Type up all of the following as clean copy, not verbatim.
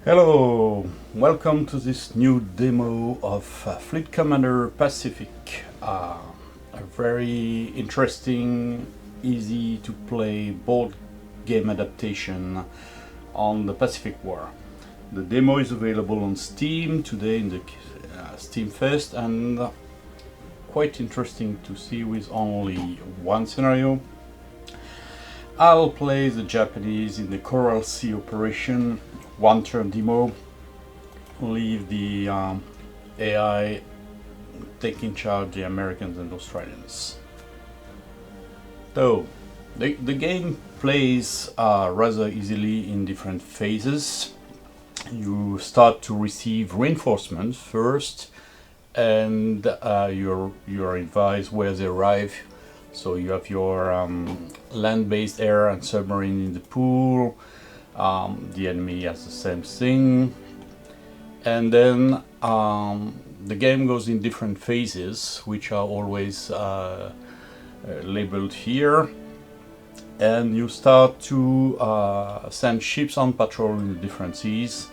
Hello, welcome to this new demo of Fleet Commander Pacific. A very interesting, easy to play board game adaptation on the Pacific War. The demo is available on Steam today in the Steam Fest, and quite interesting to see with only one scenario. I'll play the Japanese in the Coral Sea operation, one turn demo, leave the AI take in charge the Americans and Australians. So the game plays rather easily in different phases. You start to receive reinforcements first, and you're advised where they arrive. So you have your land-based air and submarine in the pool. The enemy has the same thing, and then the game goes in different phases, which are always labeled here, and you start to send ships on patrol in the different seas.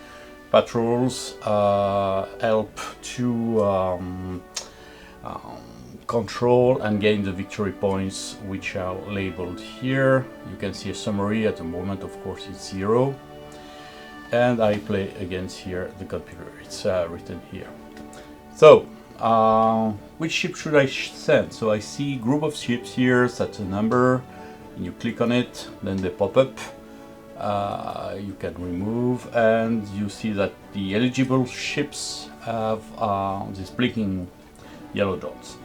Patrols help to control and gain the victory points, which are labeled here. You can see a summary. At the moment, of course, it's 0, and I play against here the computer. It's written here. So which ship should I send? So I see group of ships here. That's a number, and you click on it, then they pop up. You can remove, and you see that the eligible ships have these blinking yellow dots.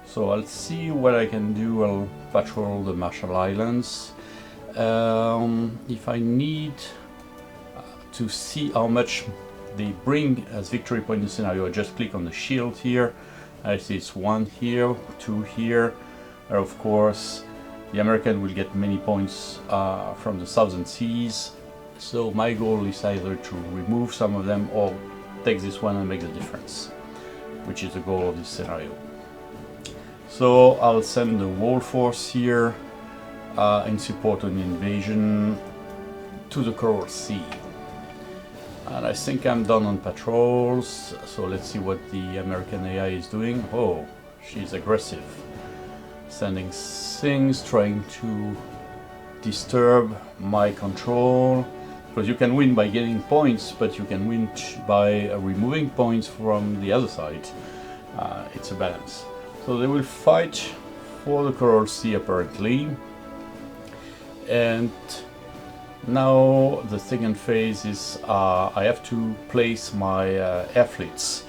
So I'll see what I can do. I'll patrol the Marshall Islands. If I need to see how much they bring as victory point in the scenario, I just click on the shield here. I see it's 1 here, 2 here. And of course, the American will get many points from the Southern Seas. So my goal is either to remove some of them or take this one and make the difference, which is the goal of this scenario. So I'll send the whole force here in support of the invasion to the Coral Sea. And I think I'm done on patrols, so let's see what the American AI is doing. Oh, she's aggressive. Sending things, trying to disturb my control. Because you can win by getting points, but you can win by removing points from the other side. It's a balance. So they will fight for the Coral Sea apparently. And now the second phase is I have to place my air fleets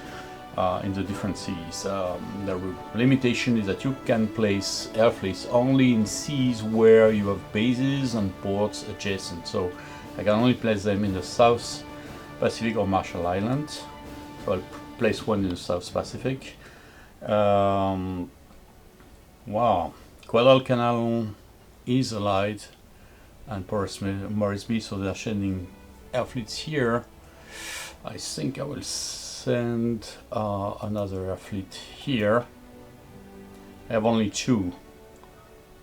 in the different seas. The limitation is that you can place air fleets only in seas where you have bases and ports adjacent. So I can only place them in the South Pacific or Marshall Islands. So I'll place one in the South Pacific. Wow, Guadalcanal is allied and Moresby, so they're sending air fleets here. I think I will send another air fleet here. I have only 2,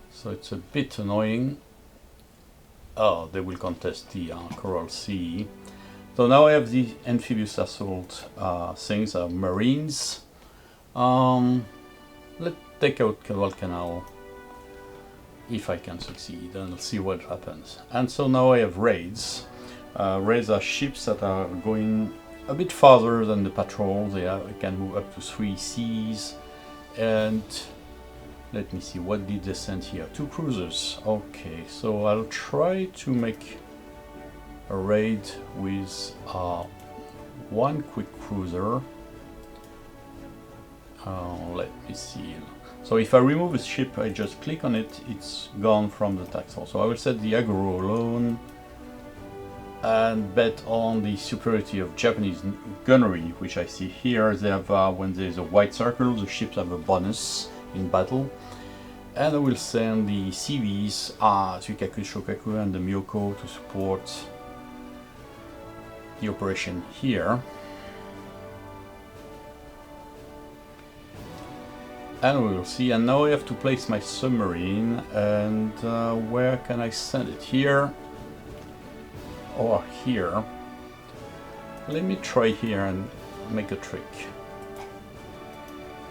so it's a bit annoying. Oh, they will contest the Coral Sea. So now I have the amphibious assault things, Marines. Let's take out Guadalcanal if I can succeed, and I'll see what happens. And so now I have raids. Raids are ships that are going a bit farther than the patrol. They can move up to 3 seas. And let me see, what did they send here? 2 cruisers. Okay, so I'll try to make a raid with 1 quick cruiser. Let me see. So if I remove a ship, I just click on it, it's gone from the taxol. So I will set the aggro alone and bet on the superiority of Japanese gunnery, which I see here. They have, when there's a white circle, the ships have a bonus in battle. And I will send the CVs, Suikaku, Shokaku and the Myoko to support the operation here. And we will see. And now I have to place my submarine, and where can I send it? Here or here? Let me try here and make a trick.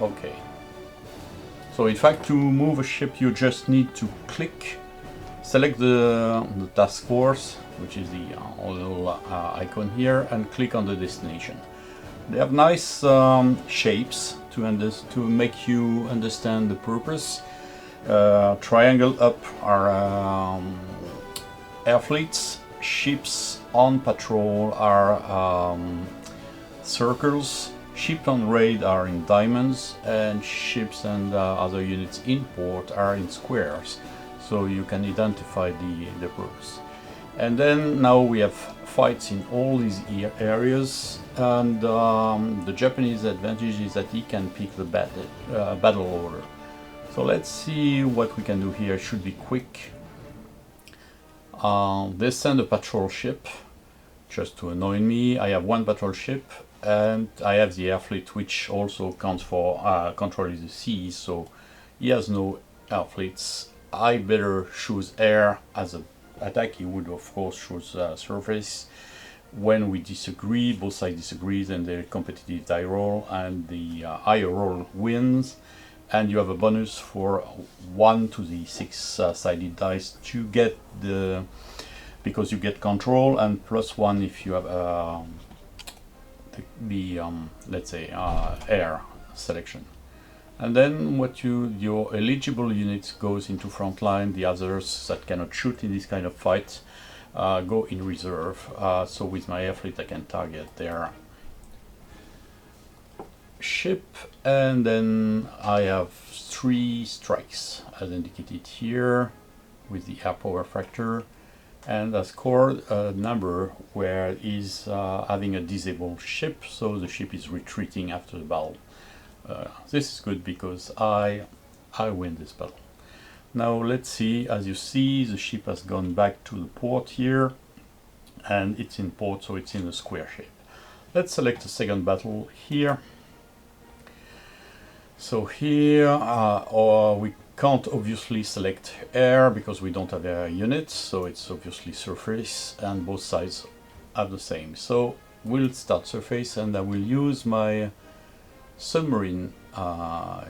Okay. So in fact, to move a ship, you just need to click, select the task force, which is the little icon here, and click on the destination. They have nice shapes to make you understand the purpose. Triangle up are air fleets, ships on patrol are circles, ships on raid are in diamonds, and ships and other units in port are in squares, so you can identify the purpose. And then now we have fights in all these areas, and the Japanese advantage is that he can pick the battle order. So let's see what we can do here. It should be quick. They send a patrol ship just to annoy me. I have one patrol ship, and I have the air fleet, which also counts for controlling the seas, so he has no air fleets. I better choose air as an attack. He would of course choose surface. When we disagree, both sides disagree, then the competitive die roll, and the higher roll wins. And you have a bonus for 1 to the 6-sided dice to get because you get control, and +1 if you have let's say air selection. And then your eligible units goes into front line. The others that cannot shoot in this kind of fight go in reserve. So with my air fleet I can target their ship, and then I have 3 strikes as indicated here with the air power factor, and I scored a number where is having a disabled ship, so the ship is retreating after the battle. This is good because I win this battle. Now let's see. As you see, the ship has gone back to the port here, and it's in port, so it's in a square shape. Let's select a second battle here. So here we can't obviously select air because we don't have air units, so it's obviously surface, and both sides are the same. So we'll start surface, and I will use my submarine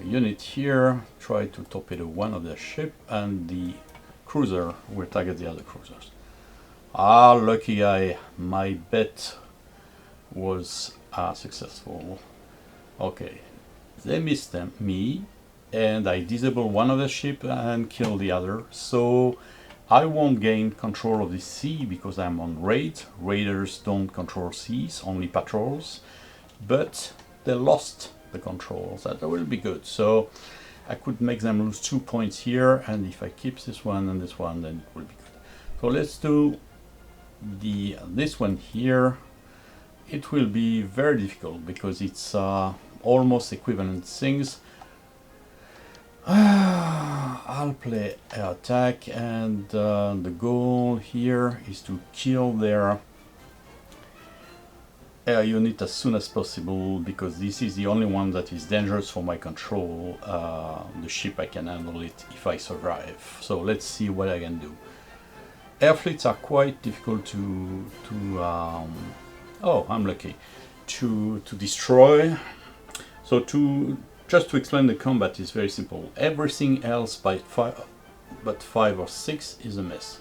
unit here, try to torpedo one of the ship, and the cruiser will target the other cruisers. Lucky guy, my bet was successful. Okay. They missed me, and I disable one of the ship and kill the other, so I won't gain control of the sea because I'm on raid. Raiders don't control seas, only patrols, but they lost the control. That will be good, so I could make them lose 2 points here, and if I keep this one and this one, then it will be good. So let's do this one here. It will be very difficult because it's almost equivalent things. I'll play air attack, and the goal here is to kill their air unit as soon as possible, because this is the only one that is dangerous for my control. The ship, I can handle it if I survive. So let's see what I can do. Air fleets are quite difficult to oh, I'm lucky, to destroy. So just to explain the combat is very simple. Everything else but 5 or 6 is a mess.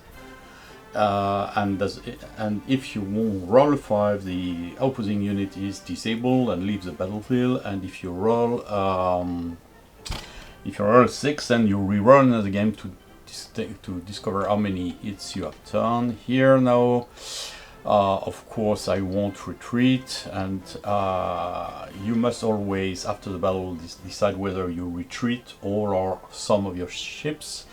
And if you roll 5, the opposing unit is disabled and leaves the battlefield. And if you roll 6, then you reroll another game to discover how many hits you have done. Here now, of course, I won't retreat, and you must always, after the battle, decide whether you retreat all or some of your ships.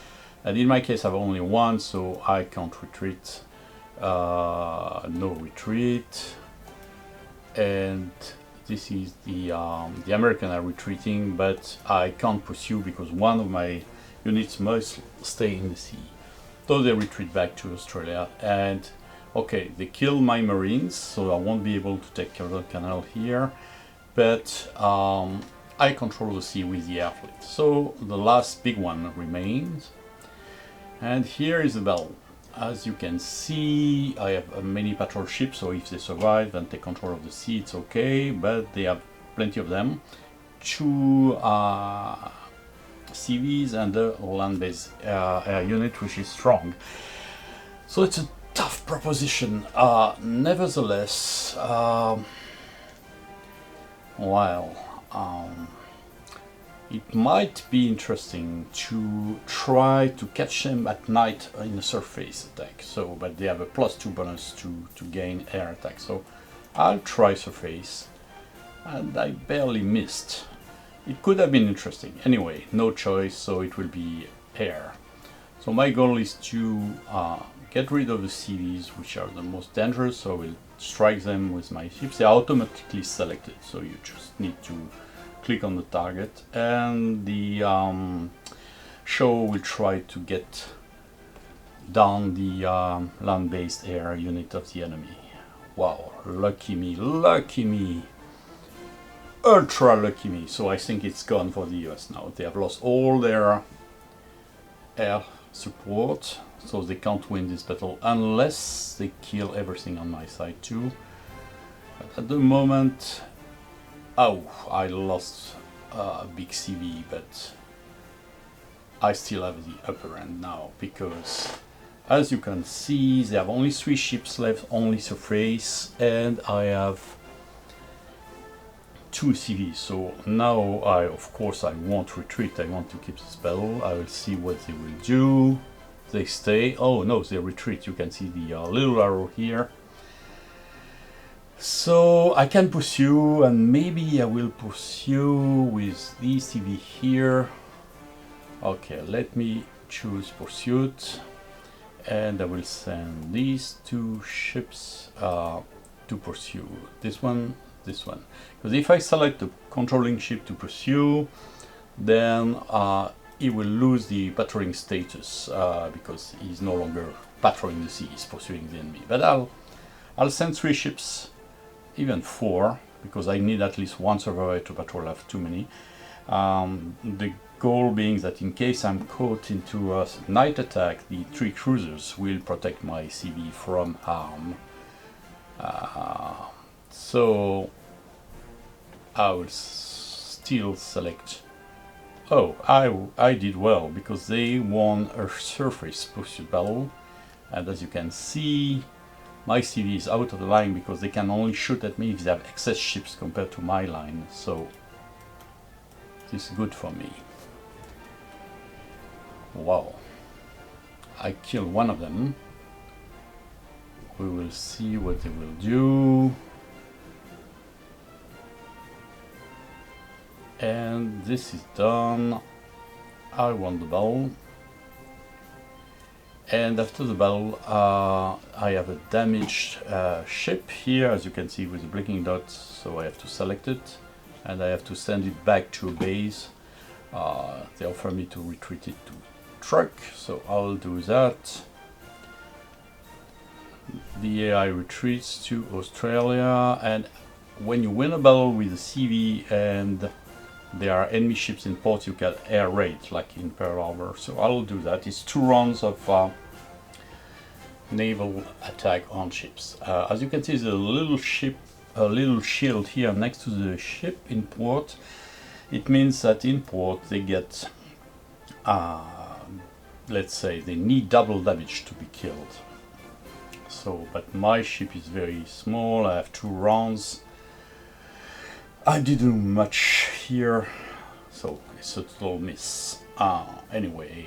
And in my case, I have only one, so I can't retreat. No retreat. And this is the American are retreating, but I can't pursue because one of my units must stay in the sea. So they retreat back to Australia, and okay, they kill my marines, so I won't be able to take Guadalcanal here, but I control the sea with the air fleet. So the last big one remains, and here is the battle. As you can see, I have many patrol ships, so if they survive and take control of the sea, it's okay, but they have plenty of them. 2 CVs and a land-based air unit, which is strong. So it's a tough proposition. Nevertheless, it might be interesting to try to catch them at night in a surface attack. So, but they have a +2 bonus to gain air attack. So I'll try surface, and I barely missed. It could have been interesting. Anyway, no choice, so it will be air. So my goal is to get rid of the CVs, which are the most dangerous, so I will strike them with my ships. They are automatically selected, so you just need to click on the target, and the show will try to get down the land-based air unit of the enemy. Wow, lucky me, lucky me. Ultra lucky me. So I think it's gone for the US now. They have lost all their air support, so they can't win this battle unless they kill everything on my side too. But at the moment, oh, I lost a big CV, but I still have the upper end now, because as you can see, they have only 3 ships left, only surface, and I have 2 CVs. So now of course I won't retreat, I want to keep this battle. I will see what they will do. They stay, oh no, they retreat. You can see the little arrow here. So I can pursue, and maybe I will pursue with the CV here. Okay, let me choose pursuit, and I will send these 2 ships to pursue. This one, because if I select the controlling ship to pursue, then he will lose the patrolling status, because he's no longer patrolling the sea, he's pursuing the enemy. But I'll send 3 ships, even 4, because I need at least 1 survivor to patrol. I have too many. The goal being that in case I'm caught into a night attack, the 3 cruisers will protect my CV from harm. So I will still select. Oh, I did well, because they won a surface pursuit battle, and as you can see, my CV is out of the line because they can only shoot at me if they have excess ships compared to my line. So this is good for me. Wow, I killed one of them. We will see what they will do. And this is done. I won the battle. And after the battle, I have a damaged ship here, as you can see, with the blinking dots. So I have to select it, and I have to send it back to a base. They offer me to retreat it to truck, so I'll do that. The AI retreats to Australia, and when you win a battle with a CV and there are enemy ships in port, you can air raid, like in Pearl Harbor. So I'll do that. It's 2 rounds of naval attack on ships. As you can see, there's a little ship, a little shield here next to the ship in port. It means that in port they get, let's say, they need double damage to be killed. So, but my ship is very small. I have 2 rounds. I didn't do much here, so it's a total miss. Anyway,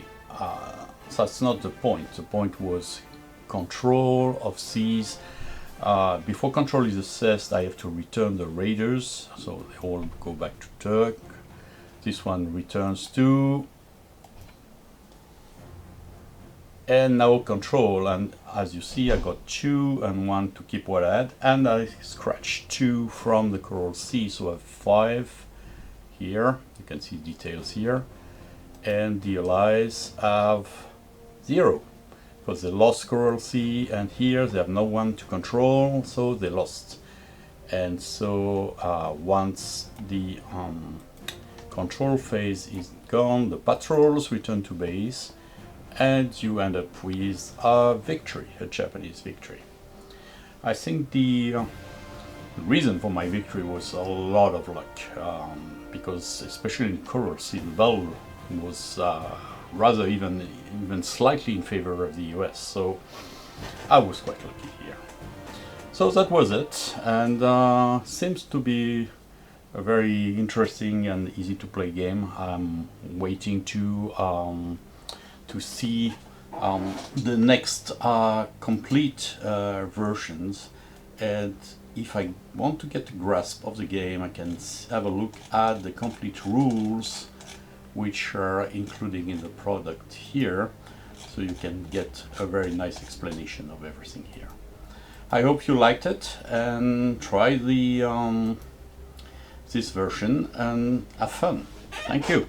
that's not the point. The point was control of seas. Before control is assessed, I have to return the raiders, so they all go back to Turk. This one returns to, and now control, and as you see, I got 2 and 1 to keep what I had, and I scratched 2 from the Coral Sea, so I have 5 here. You can see details here, and the allies have 0 because they lost Coral Sea, and here they have no one to control, so they lost. And so once the control phase is gone, the patrols return to base, and you end up with a victory, a Japanese victory. I think the reason for my victory was a lot of luck, because especially in Coral Sea, Bell was rather even slightly in favor of the US, so I was quite lucky here. So that was it, and seems to be a very interesting and easy to play game. I'm waiting to see the next complete versions, and if I want to get a grasp of the game, I can have a look at the complete rules which are included in the product here, so you can get a very nice explanation of everything here. I hope you liked it and try the this version and have fun. Thank you.